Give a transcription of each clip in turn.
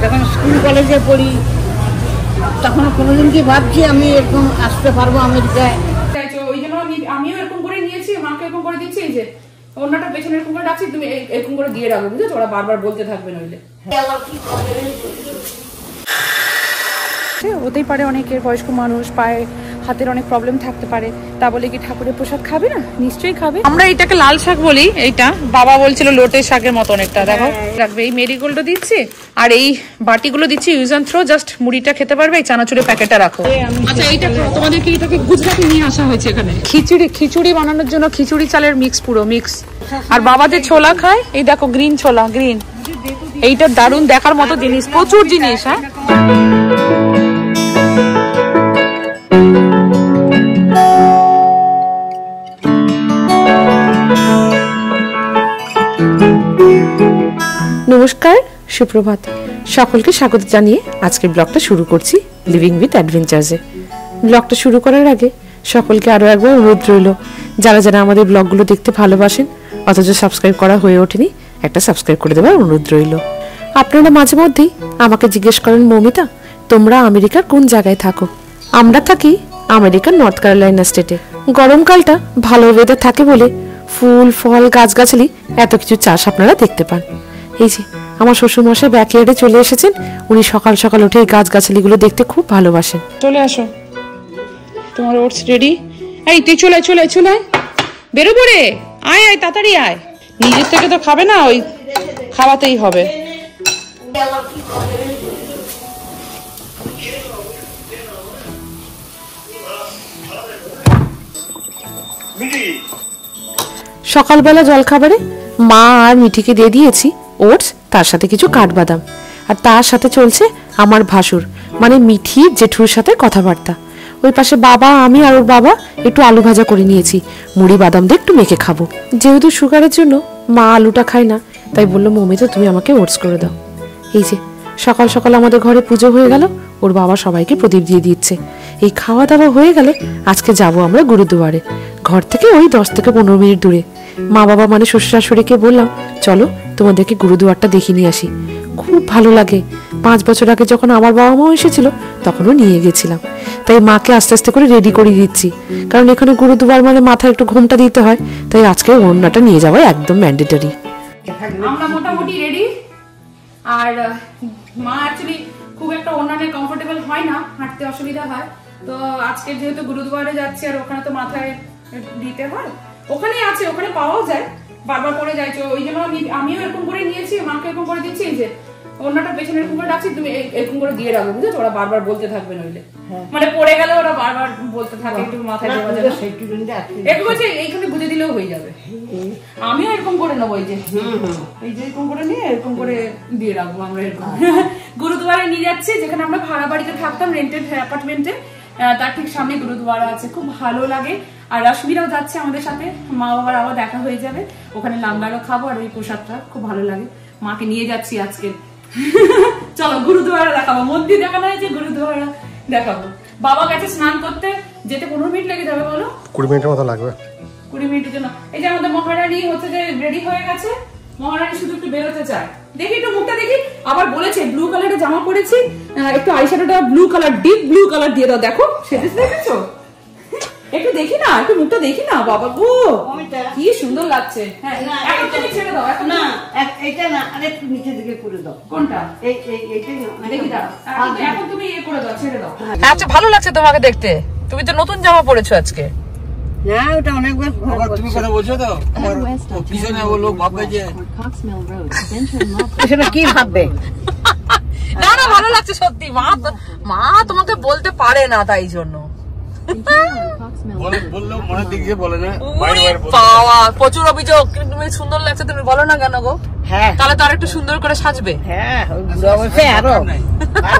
যখন স্কুল কলেজে পড়ি তখন কোনোদিন কি ভাবছি আমি এরকম আসতে পারবো আমেরিকায়। ওই জন্য আমিও এরকম করে নিয়েছি, মাকে এরকম করে দিচ্ছি যে অন্যটা পেছনে এরকম করে রাখছি, তুমি এরকম করে দিয়ে রাখো, বুঝেছো? ওরা বারবার বলতে থাকবে নইলে। হতেই পারে অনেকের বয়স্ক মানুষ পায়ে হাতের অনেক প্রবলেম থাকতে পারে, তা বলে কি ঠাকুরের প্রসাদ খাবে না? নিশ্চয়ই খাবে। আমরা এটাকে লাল শাক বলি, এইটা বাবা বলছিল লোটে শাকের মতো অনেকটা। দেখো রাখবে, এই মেরিগোল্ডও দিচ্ছি আর এই বাটিগুলো দিচ্ছি ইউজ অ্যান্ড থ্রো, জাস্ট মুড়িটা খেতে পারবে। এই চানাচুরের প্যাকেটটা রাখো। আচ্ছা এইটা তোমাদেরকে এটাকে গুজরাটি নিয়ে আসা হয়েছে এখানে। খিচুড়ি বানানোর জন্য খিচুড়ি চালের মিক্স, পুরো মিক্স। আর বাবা যে ছোলা খায়, এই দেখো গ্রিন ছোলা, গ্রিন। এইটা দারুণ দেখার মতো জিনিস, প্রচুর জিনিস। হ্যাঁ নমস্কার, সুপ্রভাত, সকলকে স্বাগত জানিয়ে আজকের ব্লগটা শুরু করছি লিভিং উইথ অ্যাডভেঞ্চার্সে। ব্লগটা শুরু করার আগে সকলকে আরও একবার অনুরোধ রইল, যারা যারা আমাদের ব্লগগুলো দেখতে ভালোবাসেন অথচ সাবস্ক্রাইব করা হয়ে ওঠেনি, একটা সাবস্ক্রাইব করে দেওয়ার অনুরোধ রইল। আপনারা মাঝে মধ্যেই আমাকে জিজ্ঞেস করেন, মৌমিতা তোমরা আমেরিকার কোন জায়গায় থাকো? আমরা থাকি আমেরিকার নর্থ ক্যারোলাইনা স্টেটে। গরমকালটা ভালো ওয়েদার থাকে বলে ফুল ফল গাছগাছালি এত কিছু চাষ আপনারা দেখতে পান। এই যে আমার শ্বশুরমশাই ব্যাকইয়ার্ডে চলে এসেছেন, উনি সকাল সকাল উঠে এই গাছগাছালিগুলো দেখতে খুব ভালোবাসেন। চলে আসো, তোমার ওটস রেডি। এই তুই চলে বেরো পড়ে, আয় আয় তাড়াতাড়ি আয়। নিজের থেকে তো খাবে না, ওই খাওয়াতেই হবে। সকালবেলা জলখাবারে মা আর মিঠিকে দিয়ে দিয়েছি ওটস, তার সাথে কিছু কাঠবাদাম, আর তার সাথে চলছে আমার ভাসুর মানে মিঠির জেঠুর সাথে কথাবার্তা। ওই পাশে বাবা, আমি আর ওর বাবা একটু আলু ভাজা করে নিয়েছি, মুড়ি বাদাম দিয়ে একটু মেখে খাবো। যেহেতু সুগারের জন্য মা আলুটা খায় না, তাই বললো মৌমিতা তুমি আমাকে ওটস করে দাও। এই যে সকাল সকাল আমাদের ঘরে পুজো হয়ে গেল, ওর বাবা সবাইকে প্রদীপ দিয়ে দিচ্ছে। এই খাওয়া দাওয়া হয়ে গেলে আজকে যাব আমরা গুরুদুয়ারে, ঘর থেকে ওই 10 থেকে 15 মিনিট দূরে। মা বাবা মানে শ্বশুর শাশুড়িকে বললাম চলো তোমাদেরকে গুরুদুয়ারটা দেখিয়ে নিয়ে আসি, খুব ভালো লাগে। 5 বছর আগে যখন আমার বাবা মা এসেছিল তখনও নিয়ে গেছিলাম, তাই মাকে আস্তে আস্তে করে রেডি করে দিচ্ছি, কারণ এখানে গুরুদুয়ার মানে মাথায় একটু ঘোমটা দিতে হয়, তাই আজকে ওড়নাটা নিয়ে যাওয়া একদম ম্যান্ডেটরি। আমরা মোটামুটি রেডি, আর মা অ্যাকচুয়ালি খুব একটা ওড়নায় কমফোর্টেবল হয় না, হাঁটতে অসুবিধা হয়, তো আজকে যেহেতু গুরুদুয়ারে যাচ্ছি আর ওখানে তো মাথায় দিতে হয়, ওখানেই আছে, ওখানে পাওয়াও যায়, বারবার পরে যাইছো, ওই জন্য আমিও এরকম করে নিয়েছি, মাকে এরকম করে দিচ্ছি যে অন্যটা পেছনে এরকম করে রাখছি, তুমি এরকম করে দিয়ে রাখো, বুঝেছো? ওরা বারবার বলতে থাকবে নইলে, মানে পড়ে গেলে ওরা বারবার বলতে থাকে, একটু মাথায় দেওয়া যাবে, একটু বলছে এইখানে বুঝে দিলেও হয়ে যাবে। আমিও এরকম করে নেবো, এই যে এরকম করে নিয়ে এরকম করে দিয়ে রাখবো। আমরা এরকম গুরুদুয়ারে নিয়ে যাচ্ছি, যেখানে আমরা ভাড়া বাড়িতে থাকতাম, রেন্টেড অ্যাপার্টমেন্টে, তার ঠিক সামনে গুরুদুয়ারা আছে, খুব ভালো লাগে। আর রশ্মিরাও যাচ্ছে আমাদের সাথে, মা বাবার আবার দেখা হয়ে যাবে, ওখানে লাঙ্গারও খাবো, আর ওই প্রসাদটা খুব ভালো লাগে। মাকে নিয়ে যাচ্ছি আজকে। চলো গুরুদুয়ারা দেখাবো, মন্দির দেখানো হয়েছে, গুরুদুয়ারা দেখাবো। বাবা গেছে স্নান করতে, যেতে 15 মিনিট লেগে যাবে, বলো 20 মিনিটের মতো লাগবে। 20 মিনিটের জন্য। এই যে আমাদের মহারানী হচ্ছে যে রেডি হয়ে গেছে, মহারানী শুধু একটু বেরোতে চায়, দেখি একটু মুখটা দেখি। আবার বলেছে ব্লু কালারের জামা পরেছি, একটু আইশ্যাডোটা blue colour, deep blue colour দিয়ে দাও। দেখো সেজেছে, দেখেছো? একটু দেখি না, একটু মুখটা দেখি না। বাবা গো কি সুন্দর লাগছে। হ্যাঁ এখন তুমি ছেড়ে দাও, এখন না এটা না, আরেকটু নিচের দিকে করে দাও। কোনটা? এইটাই না, দেখি দাও, এখন তুমি ইয়ে করে দাও, ছেড়ে দাও। আচ্ছা ভালো লাগছে তোমাকে দেখতে, তুমি তো নতুন জামা পরেছো আজকে। না ওটা অনেকবার তুমি কথা বলছো তো, আমার পিছনে ও লোক ভাববে যে সেটা কি ভাববে। না না ভালো লাগছে সত্যি, মা তোমাকে বলতে পারে না, তাই জন্য বললো মনের দিক দিয়ে বলে না, প্রচুর অভিযোগ। তুমি সুন্দর লাগছে, তুমি বলো না কেন গো? হ্যাঁ তাহলে তো আর একটু সুন্দর করে সাজবে। হ্যাঁ বুড়ো বয়সে আরো,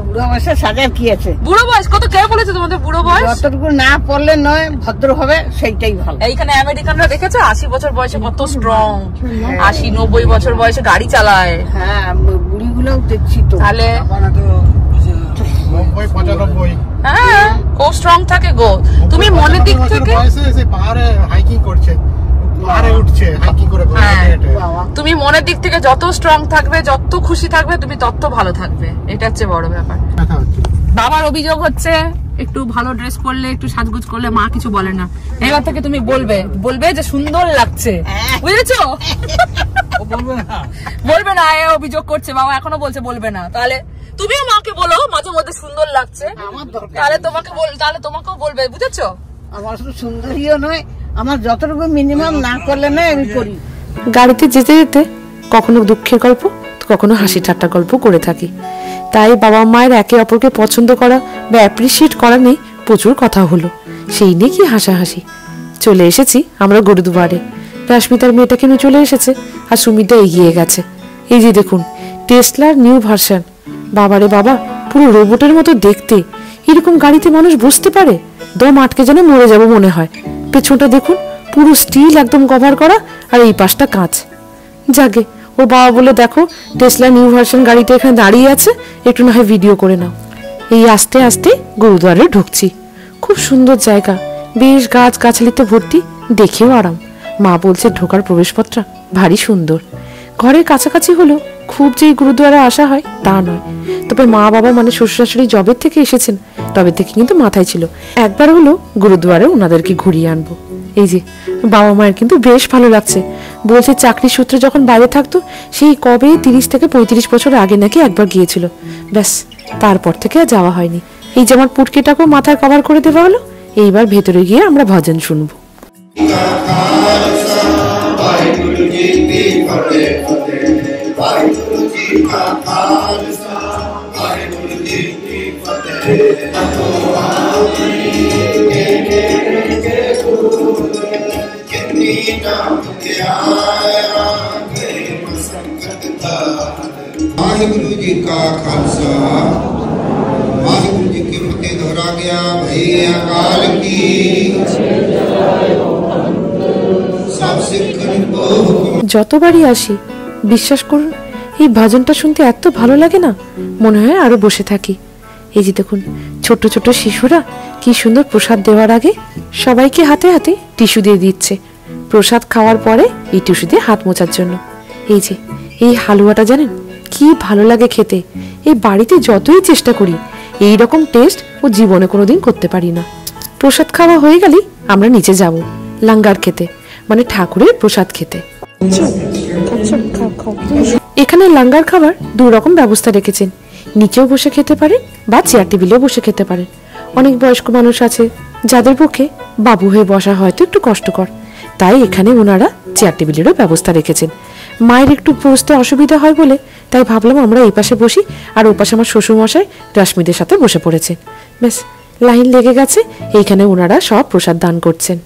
বুড়ো বয়সে সাজার কি আছে? বুড়ো বয়স কত কে বলেছে তোমাদের বুড়ো বয়স? যতটুকু না পড়লে নয়, ভদ্র হবে, সেইটাই ভালো। এইখানে আমেরিকানরা দেখেছো 80 বছর বয়সে কত স্ট্রং, 80-90 বছর বয়সে গাড়ি চালায়। হ্যাঁ বুড়িগুলোও দেখছি তো, তাহলে 90-95 হ্যাঁ খুব স্ট্রং থাকে গো। তুমি মনের দিক থেকে পাহাড়ে হাইকিং করছে, পাহাড়ে উঠছে হাইকিং করে, বাবা তুমি মনের দিক থেকে যত স্ট্রং থাকবে, যত খুশি থাকবে, তুমি তত ভালো থাকবে, এটা হচ্ছে বড় ব্যাপার। বাবার অভিযোগ হচ্ছে একটু ভালো ড্রেস করলে, একটু সাজগুজ করলে মা কিছু বলে না। এবার থেকে তুমি বলবে যে সুন্দর লাগছে, বুঝেছো? বলবে না, অভিযোগ করছে বাবা, এখনো বলছে বলবে না। তাহলে তুমিও মাকে বলো মাঝে মধ্যে সুন্দর লাগছে, তাহলে তোমাকেও বলবে, বুঝেছো? আমার শুধু সুন্দরীও নয়, আমার যতটুকু মিনিমাম না করলে না আমি করি। গাড়িতে যেতে যেতে কখনো দুঃখের গল্প, কখনো হাসি ঠাট্টা গল্প করে থাকি। তাই বাবা মায়ের একে অপরকে পছন্দ করা বা অ্যাপ্রিসিয়েট করা নিয়ে প্রচুর কথা হলো, সেই নিয়ে কি হাসাহাসি। চলে এসেছি আমরা গুরুদুয়ারে। রাশ্মিতার মেয়েটাকে নিয়ে চলে এসেছে, আর সুমিতা এগিয়ে গেছে। এই যে দেখুন, টেসলার নিউ ভার্সন। বাবারে বাবা, পুরো রোবটের মতো দেখতে। এরকম গাড়িতে মানুষ বসতে পারে? দম আটকে যেন মরে যাবো মনে হয়। পেছনটা দেখুন, পুরো স্টিল একদম কভার করা, আর এই পাশটা কাঁচ। যাকে ওর বাবা বলে, দেখো টেসলা নিউ ভার্সন গাড়িটা এখানে দাঁড়িয়ে আছে, একটু না হয় ভিডিও করে নাও। এই আস্তে আস্তে গুরুদুয়ারে ঢুকছি। খুব সুন্দর জায়গা, বেশ গাছ গাছালিতে ভর্তি, দেখেও আরাম। মা বলছে ঢোকার প্রবেশপত্র ভারী সুন্দর। ঘরের কাছাকাছি হলো, খুব যে গুরুদুয়ারে আসা হয় তা নয়। তবে মা বাবা মানে শ্বশুর শাশুড়ি জবের থেকে এসেছেন, তবে থেকে কিন্তু মাথায় ছিল একবার হলো গুরুদুয়ারে ওনাদেরকে ঘুরিয়ে আনবো। এই যে বাবা মায়ের কিন্তু বেশ ভালো লাগছে। বলছে চাকরির সূত্রে যখন বাইরে থাকতো, সেই কবে 30 থেকে 35 বছর আগে নাকি একবার গিয়েছিল, ব্যাস তারপর থেকে আর যাওয়া হয়নি। এই যে আমার পুটকিটাকেও মাথায় কভার করে দেওয়া হলো। এইবার ভেতরে গিয়ে আমরা ভজন শুনবো। वाहिगुरु जी का खालसा वाहिगुरु जी की फतेह। दोहरा गया भई अकाल की सब सिखन को। যতবারই আসি বিশ্বাস করুন, এই ভজনটা শুনতে এত ভালো লাগে না, মনে হয় আরো বসে থাকি। এই যে দেখুন, ছোট ছোট শিশুরা কি সুন্দর প্রসাদ দেওয়ার আগে সবাইকে হাতে হাতে টিস্যু দিয়ে দিচ্ছে। প্রসাদ খাওয়ার পরে এই টিস্যু দিয়ে হাত মোছার জন্য। এই যে এই হালুয়াটা জানেন কি ভালো লাগে খেতে। এই বাড়িতে যতই চেষ্টা করি, এই রকম টেস্ট ও জীবনে কোনোদিন করতে পারি না। প্রসাদ খাওয়া হয়ে গেলেই আমরা নিচে যাব লাঙ্গার খেতে, মানে ঠাকুরের প্রসাদ খেতে। এখানে লাঙ্গার খাবার 2 রকম ব্যবস্থা রেখেছেন, নিচেও বসে খেতে পারেন বা চেয়ার টেবিলেও বসে খেতে পারেন। অনেক বয়স্ক মানুষ আছে যাদের পক্ষে বাবু হয়ে বসা হয়তো একটু কষ্টকর, তাই এখানে ওনারা চেয়ার টেবিলেরও ব্যবস্থা রেখেছেন। মায়ের একটু বসতে অসুবিধা হয় বলে তাই ভাবলাম আমরা এই পাশে বসি, আর ওই পাশে আমার শ্বশুরমশাই রাশ্মিদের সাথে বসে পড়েছেন। ব্যাস লাইন লেগে গেছে, এইখানে ওনারা সব প্রসাদ দান করছেন।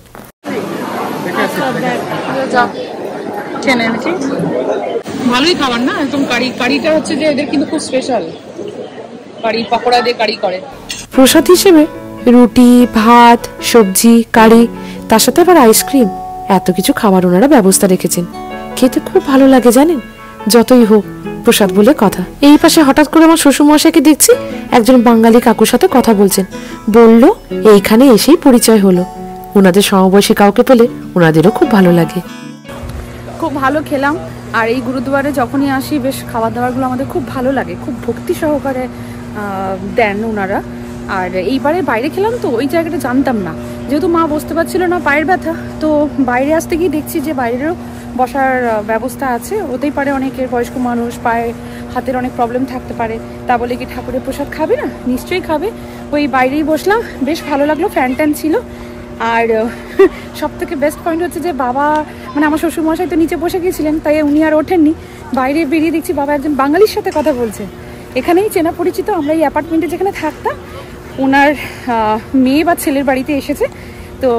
ভালোই খাবার না, একদম কারিটা হচ্ছে যে এদের কিন্তু খুব স্পেশাল, কারি পকোড়া দিয়ে কারি করে। প্রসাদ হিসেবে রুটি, ভাত, সবজি, কারি, তার সাথে আবার আইসক্রিম, এত কিছু খাবার ওনারা ব্যবস্থা রেখেছেন। খেতে খুব ভালো লাগে জানেন, যতই হোক প্রসাদ বলে কথা। এই পাশে হঠাৎ করে আমার শ্বশুরমশাইকে দেখছি একজন বাঙালি কাকুর সাথে কথা বলছেন। বলল এইখানে এসেই পরিচয় হলো। ওনাদের সমবয়সী কাউকে পেলে ওনাদেরও খুব ভালো লাগে। খুব ভালো খেলাম। আর এই গুরুদুয়ারে যখনই আসি বেশ খাবার দাবারগুলো আমাদের খুব ভালো লাগে, খুব ভক্তি সহকারে দেন ওনারা। আর এইবারে বাইরে খেলাম তো ওই জায়গাটা জানতাম না, যেহেতু মা বসতে পারছিল না, পায়ের ব্যথা, তো বাইরে আসতে গিয়ে দেখছি যে বাইরেরও বসার ব্যবস্থা আছে। হতেই পারে অনেকের বয়স্ক মানুষ পায়ে হাতের অনেক প্রবলেম থাকতে পারে, তা বলে কি ঠাকুরের প্রসাদ খাবে না? নিশ্চয়ই খাবে। ওই বাইরেই বসলাম, বেশ ভালো লাগলো, ফ্যান ট্যান ছিল। আর সব থেকে বেস্ট পয়েন্ট হচ্ছে যে বাবা মানে আমার শ্বশুরমশাই তো নিচে বসে গিয়েছিলেন, তাই উনি আর ওঠেননি। বাইরে বেরিয়ে দেখছি বাবা একজন বাঙালির সাথে কথা বলছে। এখানেই চেনা পরিচিত, আমরা এই অ্যাপার্টমেন্টে যেখানে থাকতাম ওনার মেয়ে বা ছেলের বাড়িতে এসেছে, তো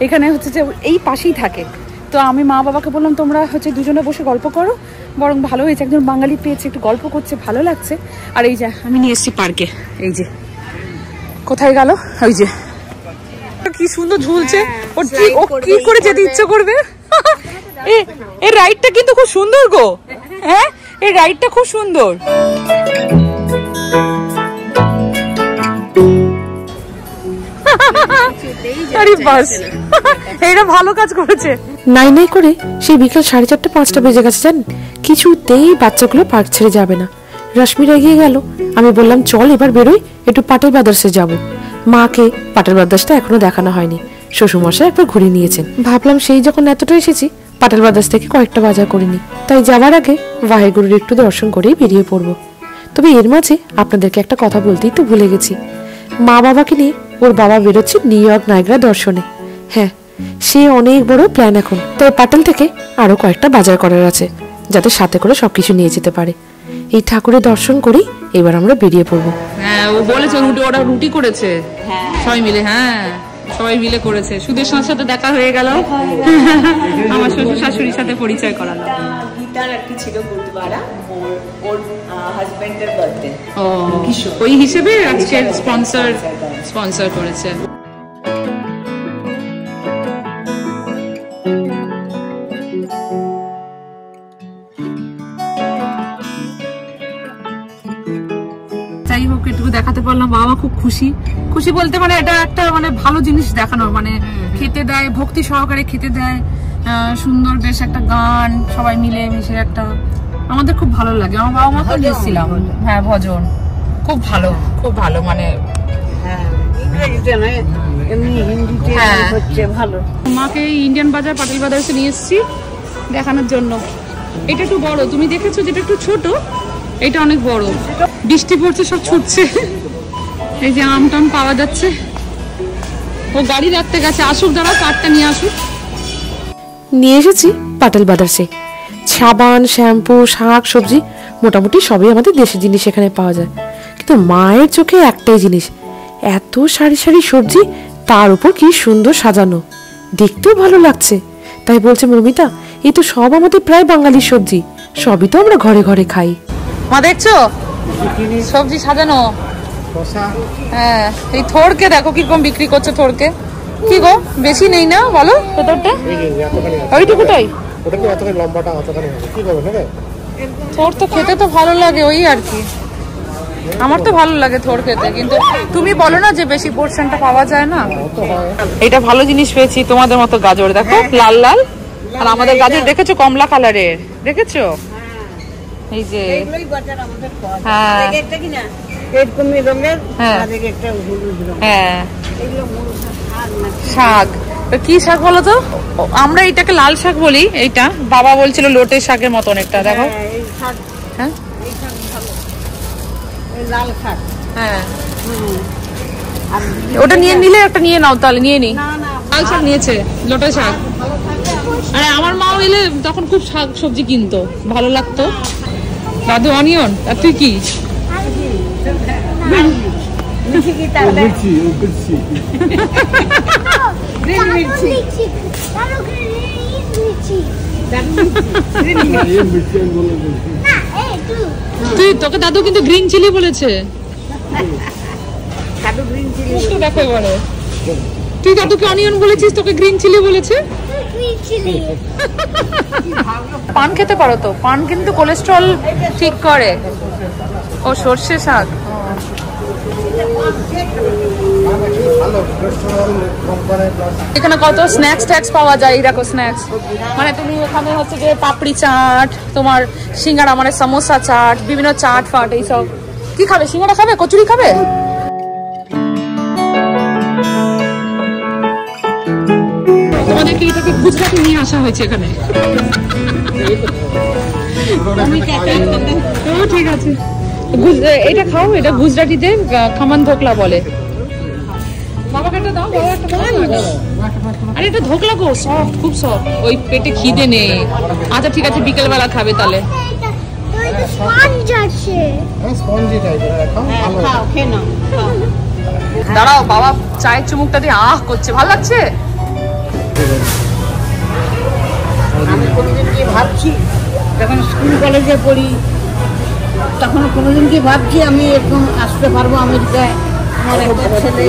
এখানে হচ্ছে যে এই পাশেই থাকে। তো আমি মা বাবাকে বললাম তোমরা হচ্ছে দুজনে বসে গল্প করো, বরং ভালো হয়েছে একজন বাঙালি পেয়েছে, একটু গল্প করছে, ভালো লাগছে। আর এই যে আমি নিয়ে এসেছি পার্কে, এই যে কোথায় গেল, ওই যে কি সুন্দর ঝুলছে, ও কি করে যেতে ইচ্ছে করবে। এই রাইডটা কিন্তু খুব সুন্দর গো, হ্যাঁ এই রাইডটা খুব সুন্দর। আরে বাস, এটা ভালো কাজ করেছে। নাই নাই করে সেই বিকাল 4:30 5টা বেজে গেছে জানেন, কিছুতেই বাচ্চাগুলো পার্ক ছেড়ে যাবে না। রশ্মির এগিয়ে গেল, আমি বললাম চল এবার বেরোই, একটু পাটেল ব্রাদার্সে যাব। মাকে পাটেল ব্রাদার্সটা এখনো দেখানো হয়নি, শ্বশুরমশাই একবার ঘুরে নিয়েছেন। ভাবলাম সেই যখন এতটা এসেছি পাটেল ব্রাদার্স থেকে কয়েকটা বাজার করিনি, তাই যাওয়ার আগে ওয়াহেগুরুর একটু দর্শন করেই বেরিয়ে পড়বো। তবে এর মাঝে আপনাদেরকে একটা কথা বলতেই তো ভুলে গেছি, মা বাবাকে নিয়ে ওর বাবা বেরোচ্ছে নিউ ইয়র্ক নায়গ্রা দর্শনে। হ্যাঁ, সে অনেক বড় প্ল্যান এখন, তাই পাটেল থেকে আরো কয়েকটা বাজার করার আছে, যাতে সাথে করে সবকিছু নিয়ে যেতে পারে। এই ঠাকুরের দর্শন করেই এবার আমরা বেরিয়ে পড়বো। হ্যাঁ, ও বলেছে ওরা রুটি করেছে সবাই মিলে। হ্যাঁ, সবাই মিলে করেছে। সুদেশনার সাথে দেখা হয়ে গেল, আমার শ্বশুর শাশুড়ির সাথে পরিচয় করালো। গীতার একটি ছিল গুরুদ্বারা, ওর হাজবেন্ডের বার্থডে, ও ওই হিসেবে আজকে স্পন্সর করেছে। যাই হোক, এটুকু দেখাতে পারলাম, বাবা খুব খুশি। খুশি বলতে মানে এটা একটা মানে ভালো জিনিস দেখানোর, মানে খেতে দেয়, ভক্তি সহকারে খেতে দেয়, সুন্দর বেশ একটা গান সবাই মিলে মিশে একটা, আমাদের খুব ভালো লাগে। আমার বাবা মাকে নিয়েছিলাম। হ্যাঁ, ভজন খুব ভালো, খুব ভালো, মানে মাকে ইন্ডিয়ান বাজার পাটেল বাজারে নিয়ে এসেছি দেখানোর জন্য। এটা একটু বড়, তুমি দেখেছো যেটা একটু ছোট, এটা অনেক বড়। বৃষ্টি পড়ছে, সব ছুটছে। এই যে আম টাম পাওয়া যাচ্ছে। ও গাড়ি রাখতে গেছে, আসুক, দাঁড়াও কার্ডটা নিয়ে আসুক। নিয়ে এসেছি পাটেল ব্রাদার্সে সাবান, শ্যাম্পু, শাক, সবজি, মোটামুটি সবই আমাদের দেশি জিনিস এখানে পাওয়া যায়। কিন্তু মায়ের চোখে একটাই জিনিস, এত সারি সারি সবজি, তার উপর কি সুন্দর সাজানো, দেখতেও ভালো লাগছে। তাই বলছে মৌমিতা, এই তো সব আমাদের প্রায় বাঙালির সবজি, সবই তো আমরা ঘরে ঘরে খাই। মা দেখছো সবজি সাজানো? হ্যাঁ, এই থোড়কে দেখো কিরকম বিক্রি করছে। থোড়কে কি গো, বেশি নেই না বলো? ভেতরটা ওইটুকুটাই, থোড় তো খেতে তো ভালো লাগে, ওই আর কি। আমার তো ভালো লাগে থোড় খেতে, কিন্তু তুমি বলো না যে বেশি পোর্শনটা পাওয়া যায় না। এটা ভালো জিনিস পেয়েছি। তোমাদের মতো গাজর দেখো লাল লাল, আর আমাদের গাজর দেখেছো কমলা কালারের, দেখেছো? এই যে হ্যাঁ হ্যাঁ, শাক, কি শাক বলো তো? আমরা এটাকে লাল শাক বলি, এইটা বাবা বলছিল লোটে শাকের মতো অনেকটা। দেখো হ্যাঁ, হ্যাঁ, ওটা নিয়ে নিলে একটা নিয়ে নাও, তাহলে নিয়ে নি। লাল শাক নিয়েছে, লোটে শাক। আরে আমার মাও এলে তখন খুব শাক সবজি কিনতো, ভালো লাগতো। দাদু অনিয়ন, আর তুই কি? তুই, তোকে দাদু কিন্তু গ্রিন চিলি বলেছে। দেখো বলে, তুই দাদুকে অনিয়ন বলেছিস, তোকে গ্রিন চিলি বলেছে। পান খেতে পারো তো, পান কিন্তু কোলেস্ট্রল ঠিক করে। ও সর্ষে শাক, এখানে কত স্ন্যাক্স ট্যাক্স পাওয়া যায়। দেখো স্ন্যাক্স মানে তুমি ওখানে হচ্ছে যে পাপড়ি চাট, তোমার সিঙ্গাড়া মানে সমোসা চাট, বিভিন্ন চাট ফাট, এইসব। কি খাবে? সিঙ্গাড়া খাবে? কচুরি খাবে? তোমাদেরকে এটাকে গুজরাটি নিয়ে আসা হয়েছে এখানে। ঠিক আছে, এটা খাও, এটা গুজরাটিতে খামান ধোকলা বলে। বাবাকে একটা দাও, বাবা একটা দাও। আরে এটা ধোকলা গো, সফট, খুব সফট। ওই পেটে খিদে নেই। আচ্ছা ঠিক আছে, বিকেল বেলা খাবে তাহলে। দাঁড়াও, বাবা চায়ের চুমুকটা দিয়ে আহ করছে, ভালো লাগছে। আমি কোনোদিন কি ভাবছি, যখন স্কুল কলেজে পড়ি তখন কোনোদিন কি ভাবছি আমি এরকম আসতে পারবো আমেরিকায়। আমার একটা ছেলে,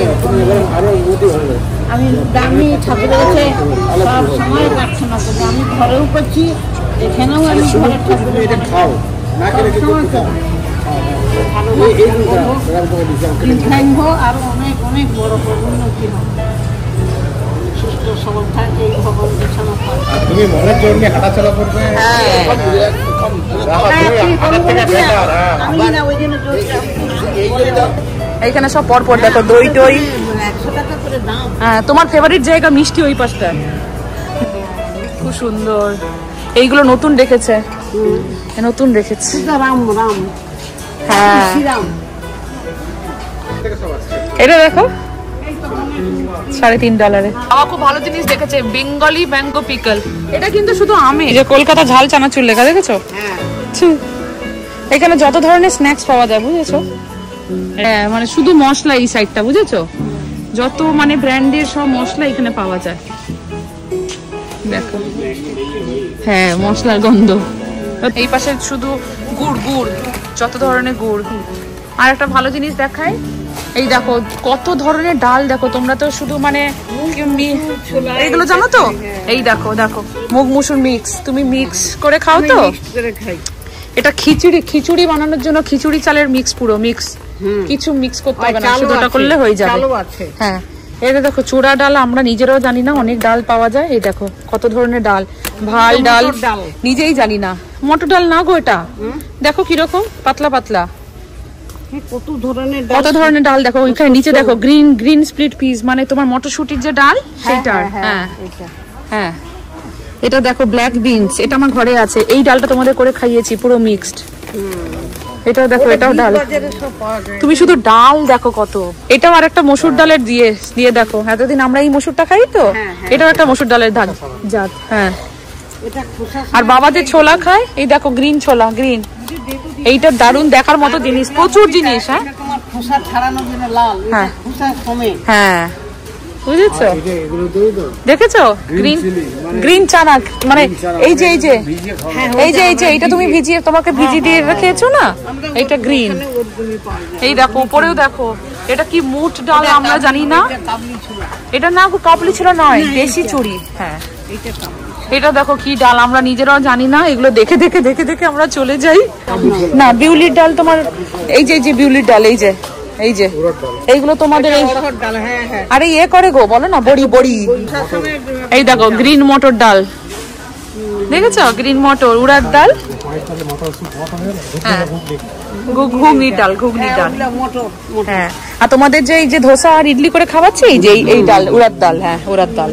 আমি দামি ঠাকুরের কাছে সব সময় প্রার্থনা করি। আমি ঘরেও করছি, এখানেও আমি ঘরের ঠাকুরের আরো অনেক অনেক বড় উন্নতি হবে। সুস্থ শক্ত সবল থাকে এই ভগবান বিছানা পায়। তুমি মনের জোর নিয়ে হাঁটাচলা করবে। আমি না ওই জন্য এইখানে সব পরপর দেখো দই টই। 100 টাকা করে দাম। হ্যাঁ, তোমার ফেভারিট জায়গা মিষ্টি ওই পাশটা, খুব সুন্দর। এইগুলো নতুন রেখেছে, নতুন রেখেছে। রাম রাম হ্যাঁ, শ্রীরাম। এটা দেখো $3.5 বাবা খুব ভালো জিনিস দেখেছে, বেঙ্গলি ম্যাঙ্গো পিকল। এটা কিন্তু শুধু আমে, যে কলকাতা ঝাল চানাচুর লেখা দেখেছো? এখানে যত ধরনের স্ন্যাক্স পাওয়া যায়, বুঝেছো? হ্যাঁ, মানে শুধু মশলা এই সাইডটা, বুঝেছো? যত মানে ব্র্যান্ডের সব মশলা এখানে পাওয়া যায়। দেখো, হ্যাঁ, মশলার গন্ধ। এই পাশে শুধু গুড় গুড়, যত ধরনের গুড়। আর একটা ভালো জিনিস দেখায়, এই দেখো কত ধরনের ডাল। দেখো তোমরা তো শুধু মানে এইগুলো জানো তো, এই দেখো দেখো মুগ মুসুর মিক্স, তুমি মিক্স করে খাও তো? এটা খিচুড়ি, খিচুড়ি বানানোর জন্য খিচুড়ি চালের মিক্স, পুরো মিক্স, কিছু মিক্স করতে হবে না, শুধু ওটা করলে হয়ে যাবে। হ্যাঁ, এটা দেখো চূড়া ডাল, আমরা নিজেরাও জানি না, অনেক ডাল পাওয়া যায়। এই দেখো কত ধরনের ডাল, ভাল ডাল নিজেই জানি না। মটর ডাল না গো, এটা দেখো কিরকম পাতলা পাতলা, কত ধরনের ডাল। দেখো ওইখানে নিচে দেখো গ্রিন গ্রিন স্প্লিট পিস, মানে তোমার মটরশুটির যে ডাল সেইটার। হ্যাঁ হ্যাঁ, এটা দেখো ব্ল্যাক বিনস, এটা আমার ঘরে আছে। এই ডালটা তোমাদের করে খাইয়েছি, পুরো মিক্সড। এটা দেখো, এটাও ডাল। তুমি শুধু ডাল দেখো কত। এটাও আর একটা মসুর ডালের দিয়ে দিয়ে দেখো, এতদিন আমরা এই মসুরটা খাই তো, এটাও একটা মসুর ডালের জাত। হ্যাঁ, আর বাবা যে ছোলা খায়, এই দেখো গ্রিন ছোলা, গ্রিন। এইটা দারুণ দেখার মতো জিনিস, প্রচুর জিনিস। হ্যাঁ, হ্যাঁ হ্যাঁ, বুঝেছো? দেখেছো গ্রিন গ্রিন চানা, মানে এই যে এই যে এই যে এই যে এইটা তুমি ভিজিয়ে, তোমাকে ভিজিয়ে দিয়ে রেখেছো না, এইটা গ্রিন। এই দেখো উপরেও দেখো, এটা কি মুট ডাল আমরা জানি না, এটা না কাবলি ছোলা নয়, দেশি চুড়ি। হ্যাঁ, এটা দেখো কি ডাল আমরা নিজেরাও জানি না, এগুলো দেখে দেখে দেখে দেখে আমরা চলে যাই। না, বিউলির ডাল তোমার, এই যে এই যে বিউলির ডাল, এই যে এই যে এইগুলো তোমাদের এই, আরে ইয়ে করে গো, বলো না বড়ি বড়ি। এই দেখো গ্রিন মটর ডাল, দেখেছো? গ্রিন মটর, উড়ার ডাল। হ্যাঁ, ঘুগনি ডাল, ঘুগনি ডাল। হ্যাঁ, আর তোমাদের যে এই যে ধোসা আর ইডলি করে খাওয়াচ্ছে, এই যে এই ডাল, উড়ার ডাল। হ্যাঁ, উড়ার ডাল,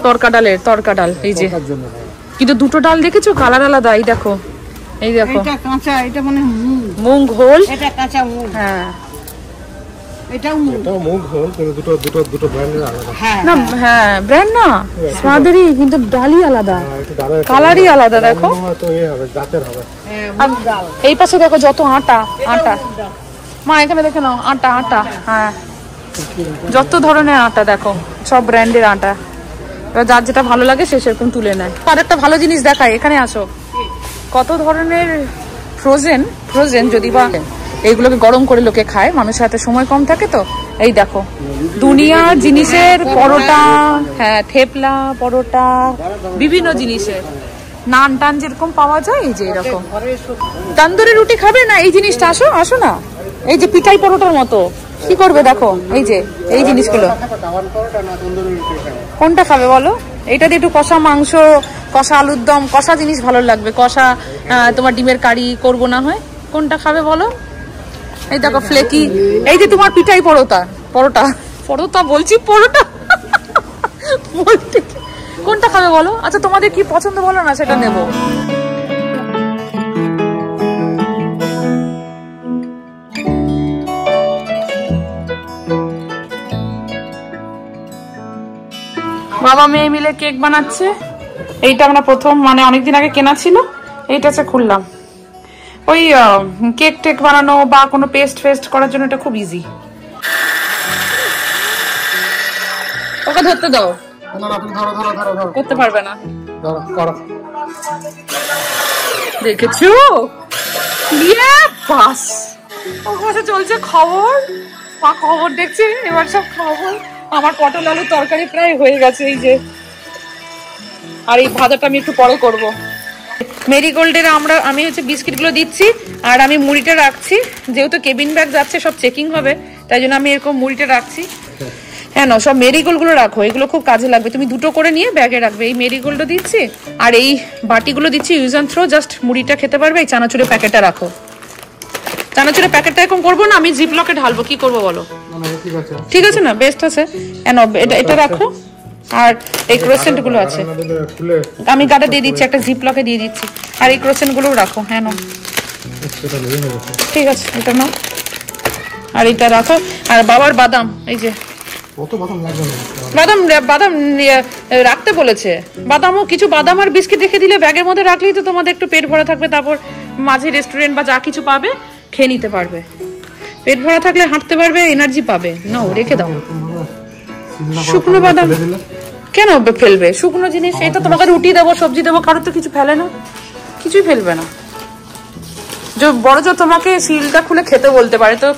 তরকা ডালের, তরকা ডাল। এই যে, কিন্তু দুটো ডাল দেখেছো কালার আলাদা। এই দেখো, এই দেখো কাঁচা, এটা মানে মুগ হোল, এটা কাঁচা মুগ। হ্যাঁ, এটাও মুগ হোল, কিন্তু দুটো ব্র্যান্ডের আলাদা। না, হ্যাঁ ব্র্যান্ড না, স্বাদেরই, কিন্তু ডালই আলাদা, কালারই আলাদা। দেখো এই পাশে দেখো যত আটা, আটা মা এখানে দেখে নাও, আটা আটা। হ্যাঁ, যত ধরনের আটা দেখো, সব ব্র্যান্ডের আটা। এবার যার যেটা ভালো লাগে সে সেরকম তুলে নেয়। আর একটা ভালো জিনিস দেখায়, এখানে আসো, কত ধরনের ফ্রোজেন, ফ্রোজেন যদি বা এইগুলোকে গরম করে লোকে খায়, মানুষের হাতে সময় কম থাকে তো। এই দেখো দুনিয়ার জিনিসের পরোটা, হ্যাঁ থেপলা, পরোটা, বিভিন্ন জিনিসের নান টান যেরকম পাওয়া যায়, এই যে এরকম। তন্দুরি রুটি খাবে না, এই জিনিসটা আসো, আসো না, এই যে পিঠাই পরোটার মতো। কি করবে দেখো, এই যে এই জিনিসগুলো, কোনটা খাবে বলো? এটা দিয়ে একটু কষা মাংস, কষা আলুর দম, কষা জিনিস ভালো লাগবে, কষা তোমার ডিমের কারি করবো না হয়, কোনটা খাবে বলো? এই দেখো ফ্লেকি, এই যে তোমার পিঠাই পরোটা, পরোটা পরোটা বলছি, পরোটা কোনটা খাবে বলো? আচ্ছা তোমাদের কি পছন্দ বলো না, সেটা নেবো। বাবা মেয়ে মিলে কেক বানাচ্ছে। এইটা আমরা প্রথম, মানে অনেকদিন আগে কেনা ছিল, এইটা হচ্ছে খুললাম। ওই কেক টেক বানানো বা কোনো পেস্ট ফেস্ট করার জন্য এটা খুব ইজি। ওকে ধরতে দাও, করতে পারবে না। দেখেছো, বাস ওখানে চলছে খবর, মা খবর দেখছে, এবার সব খবর। আমার পটল আলু তরকারি প্রায় হয়ে গেছে, এই যে, আর এই ভাজাটা আমি একটু পরে করব। মেরিগোল্ডের আমি হচ্ছে বিস্কিট গুলো দিচ্ছি, আর আমি মুড়িটা রাখছি, যেহেতু কেবিন ব্যাগ যাচ্ছে, সব চেকিং হবে, তাই জন্য আমি এরকম মুড়িটা রাখছি। হ্যাঁ না, সব মেরিগোল্ডগুলো রাখো, এগুলো খুব কাজে লাগবে। তুমি দুটো করে নিয়ে ব্যাগে রাখবে। এই মেরিগোল্ডও দিচ্ছি আর এই বাটিগুলো দিচ্ছি ইউজ অ্যান্ড থ্রো, জাস্ট মুড়িটা খেতে পারবে। এই চানাচুরের প্যাকেটটা রাখো। চানাচুরের প্যাকেটটা এখন করবো না, আমি জিপলকে ঢালবো। কি করবো বলো? ঠিক আছে না, বেস্ট আছে। এটা রাখো। আর এই ক্রোসেন্ট গুলো আছে, আমি গাড়া দিয়ে দিচ্ছি, একটা জিপলকে দিয়ে দিচ্ছি। আর এই ক্রোসেন্ট গুলো রাখো। হ্যাঁ নাও, ঠিক আছে, এটা নাও। আর এটা রাখো। আর বাবার বাদাম, এই যে বাদাম বাদাম রাখতে বলেছে। বাদামও কিছু বাদাম আর বিস্কিট রেখে দিলে ব্যাগের মধ্যে রাখলেই তো তোমাদের একটু পেট ভরা থাকবে। তারপর মাঝে রেস্টুরেন্ট বা যা কিছু পাবে খেয়ে নিতে পারবে। পেট ভরা থাকলে হাঁটতে পারবে, এনার্জি পাবে। নাও, রেখে দাও। শুকনো বাদাম কেন ফেলবে? শুকনো জিনিস, এটা তোমাকে রুটি দেবো, সবজি দেবো, কারোর তো কিছু ফেলে না, কিছুই ফেলবে না। বড় যে তোমাকে সিলটা খুলে খেতে বলতে পারে, তো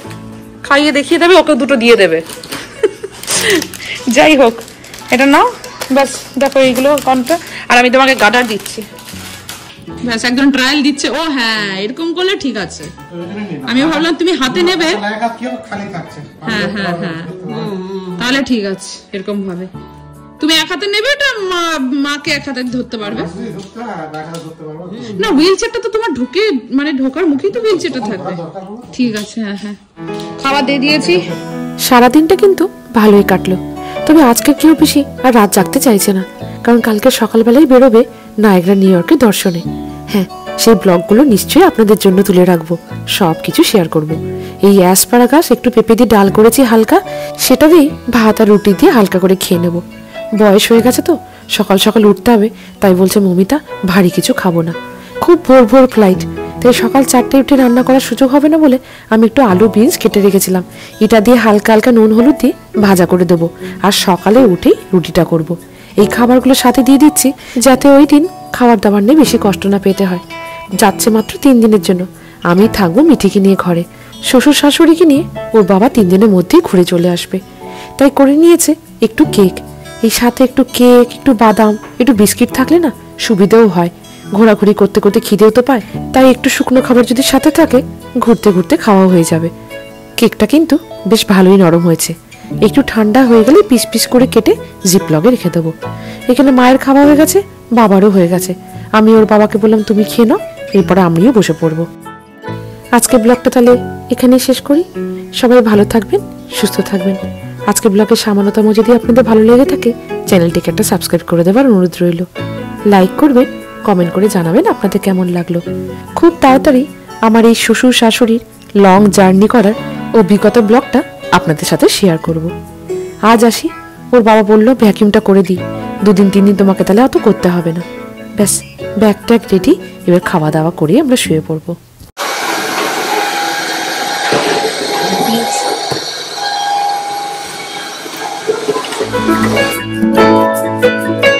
খাইয়ে দেখিয়ে দেবে, ওকে দুটো দিয়ে দেবে। যাই হোক, এটা নাও। ব্যাস দেখো, এইগুলো কনটা। আর আমি তোমাকে গার্ডার দিচ্ছি। ব্যাস, একজন ট্রায়াল দিচ্ছে। ও হ্যাঁ, এরকম করলে ঠিক আছে। আমি ভাবলাম তুমি হাতে নেবে। হ্যাঁ হ্যাঁ হ্যাঁ, তাহলে ঠিক আছে। এরকম ভাবে তুমি এক হাতে নেবে, এটা মাকে এক হাতে ধরতে পারবে না। হুইল চেয়ারটা তো তোমার ঢুকে, মানে ঢোকার মুখেই তো হুইল চেয়ারটা থাকবে। ঠিক আছে, হ্যাঁ হ্যাঁ, খাবার দিয়ে দিয়েছি। সারাদিনটা কিন্তু ভালোই কাটলো। তবে আজকে কেউ বেশি আর রাত জাগতে চাইছে না, কারণ কালকে সকালবেলায় বেরোবে নায়াগ্রা নিউ ইয়র্কের দর্শনে। হ্যাঁ, সেই ব্লগগুলো নিশ্চয়ই আপনাদের জন্য তুলে রাখবো, সব কিছু শেয়ার করব। এই অ্যাসপারাগাস একটু পেঁপে দিয়ে ডাল করেছি হালকা, সেটা দিয়েই ভাত আর রুটি দিয়ে হালকা করে খেয়ে নেব। বয়স হয়ে গেছে তো, সকাল সকাল উঠতে হবে, তাই বলছে মমিতা ভারী কিছু খাবো না। খুব ভোর ভোর ফ্লাইট, তাই সকাল 4টায় উঠে রান্না করার সুযোগ হবে না বলে আমি একটু আলু বিনস কেটে রেখেছিলাম। এটা দিয়ে হালকা হালকা নুন হলুদ দিয়ে ভাজা করে দেবো, আর সকালে উঠেই রুটিটা করব। এই খাবারগুলো সাথে দিয়ে দিচ্ছি, যাতে ওই দিন খাবার দাবার নিয়ে বেশি কষ্ট না পেতে হয়। যাচ্ছে মাত্র 3 দিনের জন্য, আমি থাকবো মিঠিকে নিয়ে ঘরে, শ্বশুর শাশুড়িকে নিয়ে ওর বাবা 3 দিনের মধ্যেই ঘুরে চলে আসবে। তাই করে নিয়েছে একটু কেক, এই সাথে একটু কেক, একটু বাদাম, একটু বিস্কিট থাকলে না সুবিধাও হয়। ঘোরাঘুরি করতে করতে খিদেও তো পায়, তাই একটু শুকনো খাবার যদি সাথে থাকে ঘুরতে ঘুরতে খাওয়া হয়ে যাবে। কেকটা কিন্তু বেশ ভালোই নরম হয়েছে। একটু ঠান্ডা হয়ে গেলে পিস পিস করে কেটে জিপলগে রেখে দেবো। এখানে মায়ের খাওয়া হয়ে গেছে, বাবারও হয়ে গেছে। আমি ওর বাবাকে বললাম তুমি খেয়ে নাও, এরপরে আমিও বসে পড়বো। আজকে ব্লগটা তাহলে এখানেই শেষ করি। সবাই ভালো থাকবেন, সুস্থ থাকবেন। আজকে ব্লগের সামান্যতম যদি আপনাদের ভালো লেগে থাকে, চ্যানেলটিকে একটা সাবস্ক্রাইব করে দেওয়ার অনুরোধ রইল। লাইক করবেন, কমেন্ট করে জানাবেন আপনাদের কেমন লাগলো। খুব তাড়াতাড়ি আমার এই শ্বশুর শাশুড়ির লং জার্নি করার অভিজ্ঞতা ব্লগটা আপনাদের সাথে শেয়ার করব। আজ আসি, ওর বাবা বললো ভ্যাকিউমটা করে দিই, 2 দিন 3 দিন তোমাকে তাহলে অত করতে হবে না। ব্যাস, ব্যাগ ট্যাগ রেডি, এবার খাওয়া দাওয়া করে আমরা শুয়ে পড়বো। Thank you.